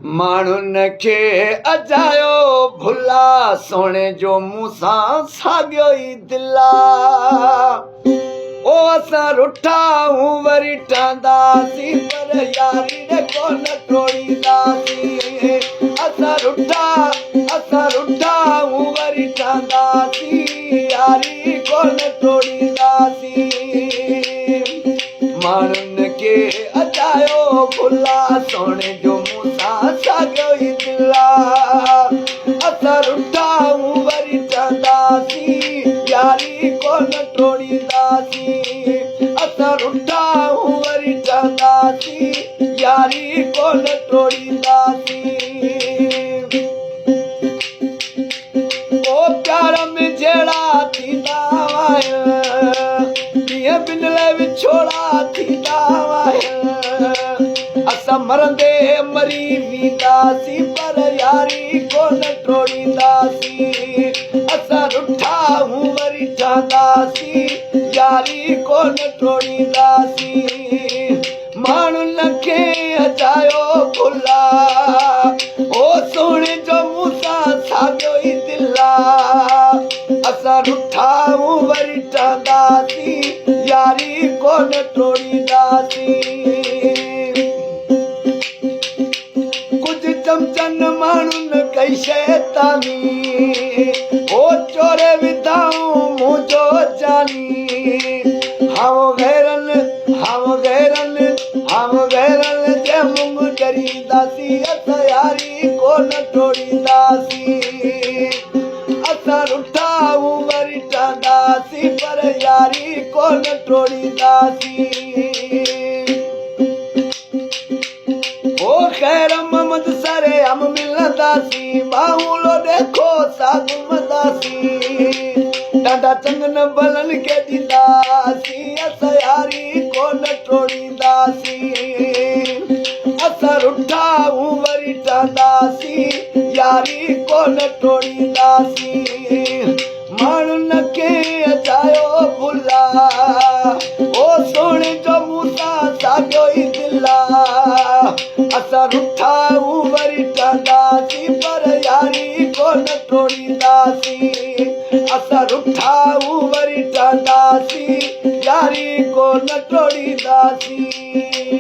माण्हुनि खे अजायो भुला सोणे जो मूंसां साॻियो ई दिला ओ असां रुठा हूं वरी ठहंदासीं पर यारी रे कोन टोड़ींदासीं असां रुठा हूं वरी ठहंदासीं यारी कोन टोड़ींदासीं माण्हुनि खे अजायो भुला सोणे जो मूंसां साॻियो ई दिला असां रुठा हूं वरी ठहंदासीं यारी कोन टोड़ींदासीं असां रुठा हूं वरी ठहंदासीं यारी कोन टोड़ींदासीं ओ प्यार में जहिड़ा थींदा कीअं बिन लाइ विछोड़ा थींदा असां मरंदे मरी वेंदासीं पर यारी कोन टोड़ींदासीं असां रुठा हूं वरी ठहंदासीं यारी कोन टोड़ींदासीं माण्हुनि खे अजायो भुला ओ सोणे जो मूंसां साॻियो ई दिला असां रुठा हूं वरी ठहंदासीं यारी कोन टोड़ींदासीं कुझु चमचनि माण्हुनि कई शैतानी ओ चोरे विधाऊं मुंहिंजो जानी हाओ गैरनि जे मुंग डरींदासीं असां यारी कोन टोड़ींदासीं असां रुठा हूं वरी ठहंदासीं पर यारी कोन टोड़ींदासीं ओ ख़ैर मोहम्मद सरे हम मिलंदासीं बाहुलो देखो साग घुमंदासीं ॾाढा चङनि भलनि खे ॾींदासीं असां यारी कोन टोड़ींदासीं असां रुठा हूं वरी ठहंदासीं यारी कोन टोड़ींदासीं माण्हुनि खे अजायो भुला ओ सोणे जो मूंसां साॻियो ई दिला असां रुठा हूं वरी ठहंदासीं पर यारी कोन टोड़ींदासीं असां रुठा हूं वरी ठहंदासीं यारी कोन टोड़ींदासीं।